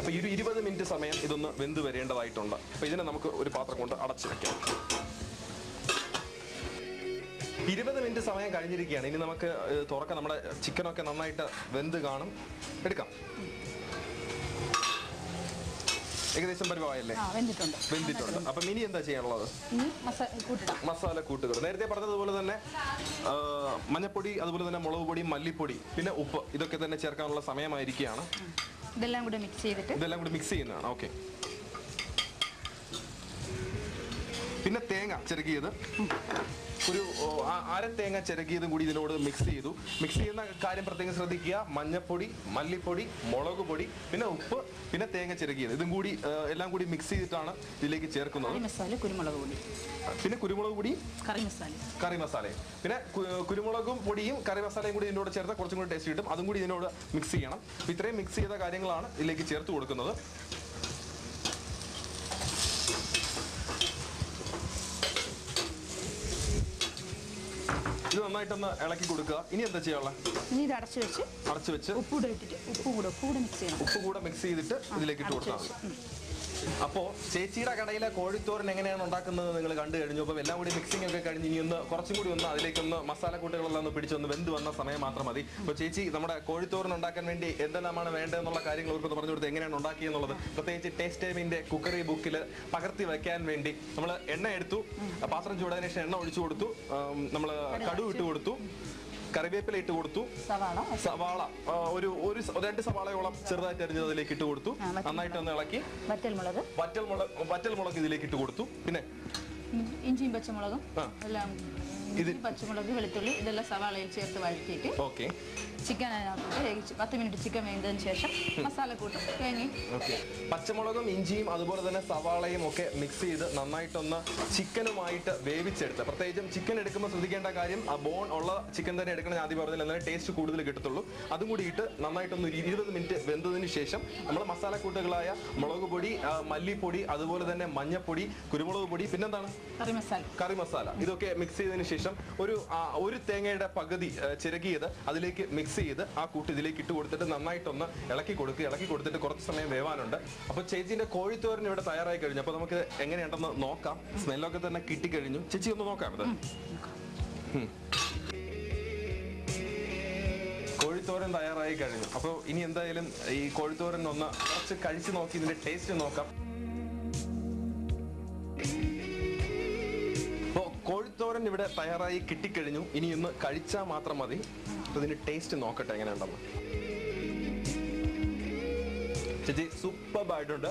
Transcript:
അപ്പോൾ ഈ 20 മിനിറ്റ് സമയം ഇതൊന്ന് വെന്ത് വരേണ്ടതായിട്ടുണ്ട്. അപ്പോൾ ഇതിനെ നമുക്ക് ഒരു പാത്രം കൊണ്ട് അടച്ചു വെക്കാം. 20 മിനിറ്റ് സമയം കഴിഞ്ഞിരിക്കുകയാണ്. ഇനി നമുക്ക് തുറക്കാം. നമ്മുടെ ചിക്കനൊക്കെ നന്നായിട്ട് വെന്ത് കാണും. എടുക്കാം. ഏകദേശം പരിവായല്ലേ? വെന്തിട്ടുണ്ട്. അപ്പം ഇനി എന്താ ചെയ്യാനുള്ളത്? മസാല കൂട്ടുകൾ. നേരത്തെ പറഞ്ഞതുപോലെ തന്നെ മഞ്ഞപ്പൊടി, അതുപോലെ തന്നെ മുളക് പൊടി, മല്ലിപ്പൊടി, പിന്നെ ഉപ്പ്, ഇതൊക്കെ തന്നെ ചേർക്കാനുള്ള സമയമായിരിക്കുകയാണ്. ഇതെല്ലാം കൂടി മിക്സ് ചെയ്യുന്നതാണ്. ഓക്കെ. പിന്നെ തേങ്ങ ചിരകിയത്, ഒരു അര തേങ്ങ ചിരകിയതും കൂടി ഇതിനോട് മിക്സ് ചെയ്തു. മിക്സ് ചെയ്യുന്ന കാര്യം പ്രത്യേകം ശ്രദ്ധിക്കുക. മഞ്ഞപ്പൊടി, മല്ലിപ്പൊടി, മുളക് പൊടി, പിന്നെ ഉപ്പ്, പിന്നെ തേങ്ങ ചിരകിയത്, ഇതും കൂടി എല്ലാം കൂടി മിക്സ് ചെയ്തിട്ടാണ് ഇതിലേക്ക് ചേർക്കുന്നത്. പിന്നെ കുരുമുളക് പൊടി, കറി മസാല, പിന്നെ കുരുമുളകും പൊടിയും കറി മസാലയും കൂടി ഇതിനോട് ചേർത്താൽ കുറച്ചും കൂടി ടേസ്റ്റ് കിട്ടും. അതും കൂടി ഇതിനോട് മിക്സ് ചെയ്യണം. ഇത്രയും മിക്സ് ചെയ്ത കാര്യങ്ങളാണ് ഇതിലേക്ക് ചേർത്ത് കൊടുക്കുന്നത്. ഇത് നന്നായിട്ടൊന്ന് ഇളക്കി കൊടുക്കുക. ഇനി എന്താ ചെയ്യാനുള്ള? ഇനി ഇത് അടച്ചു വെച്ച് ഉപ്പ് കൂടെ മിക്സ് ചെയ്തിട്ട് ഇതിലേക്ക് ഇട്ട് കൊടുക്കാം. അപ്പോൾ ചേച്ചിയുടെ കടയിലെ കോഴിത്തോരൻ എങ്ങനെയാണ് ഉണ്ടാക്കുന്നത് നിങ്ങൾ കണ്ടു കഴിഞ്ഞു. അപ്പോൾ എല്ലാം കൂടി മിക്സിംഗ് ഒക്കെ കഴിഞ്ഞ് ഇനി ഒന്ന് കുറച്ചും കൂടി ഒന്ന് അതിലേക്കൊന്ന് മസാലക്കൂട്ടുകളെല്ലാം ഒന്ന് പിടിച്ചൊന്ന് വെന്ത് വന്ന സമയം മാത്രം മതി. അപ്പോൾ ചേച്ചി നമ്മുടെ കോഴിത്തോരൻ ഉണ്ടാക്കാൻ വേണ്ടി എന്തെല്ലാമാണ് വേണ്ടതെന്നുള്ള കാര്യങ്ങൾ അവർക്കൊന്ന് പറഞ്ഞു കൊടുത്ത് എങ്ങനെയാണ് ഉണ്ടാക്കിയെന്നുള്ളത് പ്രത്യേകിച്ച് ടേസ്റ്റ് ടൈമിന്റെ കുക്കറി ബുക്കിൽ പകർത്തി വയ്ക്കാൻ വേണ്ടി നമ്മൾ എണ്ണ എടുത്തു, പാത്രം ചൂടാതിന് ശേഷം എണ്ണ ഒഴിച്ചു കൊടുത്തു, നമ്മൾ കടുക് ഇട്ട് കൊടുത്തു, കറിവേപ്പില ഇട്ട് കൊടുത്തു, സവാള ഒരു 2 സവാളയോളം ചെറുതായിട്ട് അരിഞ്ഞത് അതിലേക്ക് ഇട്ട് കൊടുത്തു. നന്നായിട്ട് ഒന്ന് ഇളക്കി വറ്റൽമുളക് ഇതിലേക്ക് ഇട്ട് കൊടുത്തു. പിന്നെ ഇഞ്ചിയും പച്ചമുളകും എല്ലാം, പച്ചമുളക്, വെളുത്തുള്ളി ഇതെല്ലാം സവാളയിൽ ചേർത്ത് വഴറ്റിയിട്ട് ഓക്കെ ചിക്കൻ അതിനകത്ത് 10 മിനിറ്റ് ചിക്കൻ വേണ്ടതിന് ശേഷം മസാലക്കൂട്ടും തേങ്ങ, പച്ചമുളകും ഇഞ്ചിയും അതുപോലെ തന്നെ സവാളയും ഒക്കെ മിക്സ് ചെയ്ത് നന്നായിട്ടൊന്ന് ചിക്കനുമായിട്ട് വേവിച്ചെടുത്ത്. പ്രത്യേകിച്ചും ചിക്കൻ എടുക്കുമ്പോൾ ശ്രദ്ധിക്കേണ്ട കാര്യം ആ ബോൺ ഉള്ള ചിക്കൻ തന്നെ എടുക്കണം. ആദ്യം പറഞ്ഞാൽ എന്നാലും ടേസ്റ്റ് കൂടുതൽ കിട്ടത്തുള്ളൂ. അതും കൂടി ഇട്ട് നന്നായിട്ടൊന്ന് 20 മിനിറ്റ് വെന്തതിന് ശേഷം നമ്മൾ മസാലക്കൂട്ടുകളായ മുളക് പൊടി, മല്ലിപ്പൊടി, അതുപോലെ തന്നെ മഞ്ഞപ്പൊടി, കുരുമുളക് പൊടി, പിന്നെന്താണ് കറി മസാല, ഇതൊക്കെ മിക്സ് ചെയ്തതിന് ശേഷം ഒരു തേങ്ങയുടെ പകുതി ചിരകിയത് അതിലേക്ക് മിക്സ് ചെയ്ത് ആ കൂട്ട് ഇതിലേക്ക് ഇട്ട് കൊടുത്തിട്ട് നന്നായിട്ടൊന്ന് ഇളക്കി കൊടുത്തിട്ട് കുറച്ച് സമയം വേവാനുണ്ട്. അപ്പോൾ ചേച്ചിന്റെ കോഴിത്തോരൻ ഇവിടെ തയ്യാറായി കഴിഞ്ഞു. അപ്പോൾ നമുക്ക് എങ്ങനെയുണ്ടെന്ന് നോക്കാം. സ്മെല്ലൊക്കെ തന്നെ കിട്ടിക്കഴിഞ്ഞു. ചേച്ചി ഒന്ന് നോക്കാം. ഇത് കോഴിത്തോരൻ തയ്യാറായി കഴിഞ്ഞു. അപ്പോൾ ഇനി എന്തായാലും ഈ കോഴിത്തോരൻ ഒന്ന് കുറച്ച് കഴിച്ച് നോക്കി ഇതിന്റെ ടേസ്റ്റ് നോക്കാം. കോഴിത്തോരൻ ഇവിടെ തയ്യാറായി കിട്ടിക്കഴിഞ്ഞു. ഇനി ഒന്ന് കഴിച്ചാൽ മാത്രം മതി. ഇതിന്റെ ടേസ്റ്റ് നോക്കട്ടെ എങ്ങനെയുണ്ടെന്ന്. ചേച്ചി സൂപ്പർ ആയിട്ടുണ്ട്.